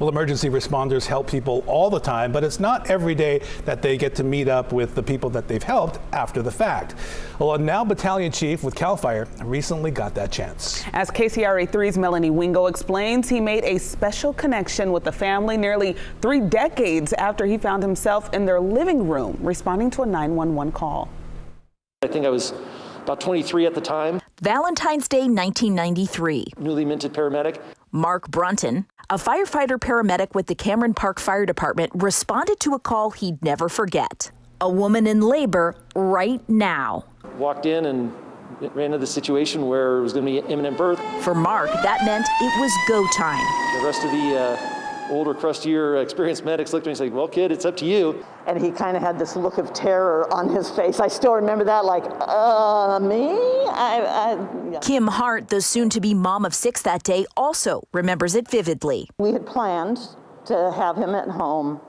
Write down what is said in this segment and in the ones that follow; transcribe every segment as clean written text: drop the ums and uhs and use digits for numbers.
Well, emergency responders help people all the time, but it's not every day that they get to meet up with the people that they've helped after the fact. Well, a now battalion chief with CAL FIRE recently got that chance. As KCRA 3's Melanie Wingo explains, he made a special connection with the family nearly 3 decades after he found himself in their living room responding to a 911 call. I think I was about 23 at the time. Valentine's Day 1993. Newly minted paramedic. Mark Brunton, a firefighter paramedic with the Cameron Park Fire Department, responded to a call he'd never forget. A woman in labor right now. Walked in and ran into the situation where it was going to be imminent birth. For Mark, that meant it was go time. The rest of the older, crustier, experienced medics looked at me and said, "Well, kid, it's up to you." And he kind of had this look of terror on his face. I still remember that, like, me? Yeah. Kim Hart, the soon-to-be mom of 6 that day, also remembers it vividly. We had planned to have him at home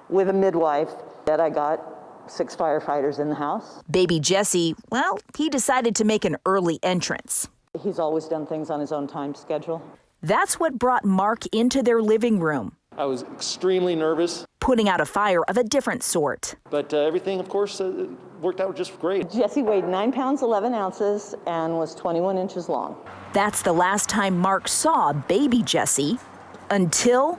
with a midwife. That I got 6 firefighters in the house. Baby Jesse, well, he decided to make an early entrance. He's always done things on his own time schedule. That's what brought Mark into their living room. I was extremely nervous. Putting out a fire of a different sort. But everything, of course, worked out just great. Jesse weighed 9 pounds, 11 ounces, and was 21 inches long. That's the last time Mark saw baby Jesse until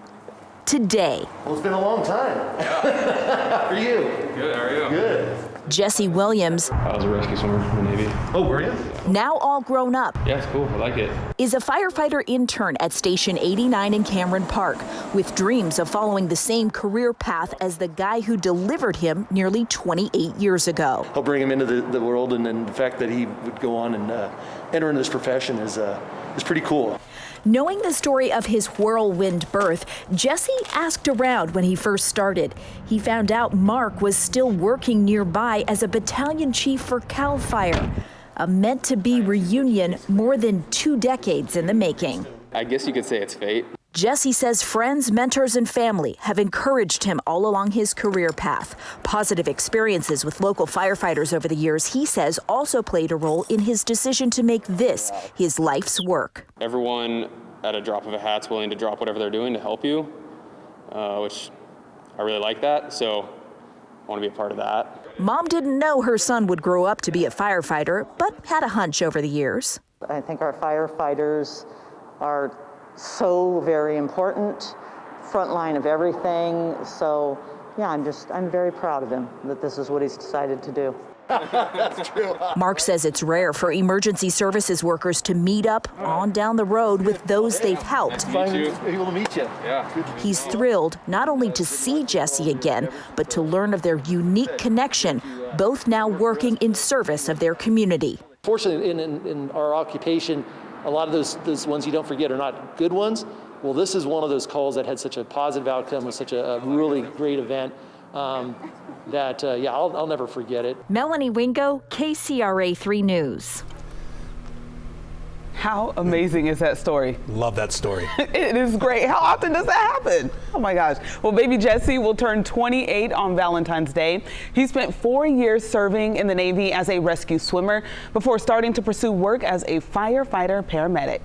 today. Well, it's been a long time. How are you? Good, how are you? Good. Jesse Williams, I was a rescue swimmer in the Navy. Oh, were you? now all grown up, Yeah, it's cool. I like it. is a firefighter intern at Station 89 in Cameron Park, with dreams of following the same career path as the guy who delivered him nearly 28 years ago. Help bring him into the world, and then the fact that he would go on and enter into this profession is pretty cool. Knowing the story of his whirlwind birth, Jesse asked around when he first started. He found out Mark was still working nearby as a battalion chief for CAL FIRE, a meant-to-be reunion more than 2 decades in the making. I guess you could say it's fate. Jesse says friends, mentors, and family have encouraged him all along his career path. Positive experiences with local firefighters over the years, he says, also played a role in his decision to make this his life's work. Everyone at a drop of a hat's willing to drop whatever they're doing to help you, which I really like that, so I want to be a part of that. Mom didn't know her son would grow up to be a firefighter, but had a hunch over the years. I think our firefighters are so very important, front line of everything. So yeah, I'm very proud of him that this is what he's decided to do. That's true. Mark says it's rare for emergency services workers to meet up on down the road with those they've helped. Able to meet you. Yeah. He's thrilled not only to see Jesse again, but to learn of their unique connection, both now working in service of their community. Fortunately, in our occupation, a lot of those ones you don't forget are not good ones. Well, this is one of those calls that had such a positive outcome, was such a really great event that, yeah, I'll never forget it. Melanie Wingo, KCRA 3 News. How amazing is that story? Love that story. It is great. How often does that happen? Oh my gosh. Well, baby Jesse will turn 28 on Valentine's Day. He spent 4 years serving in the Navy as a rescue swimmer before starting to pursue work as a firefighter paramedic.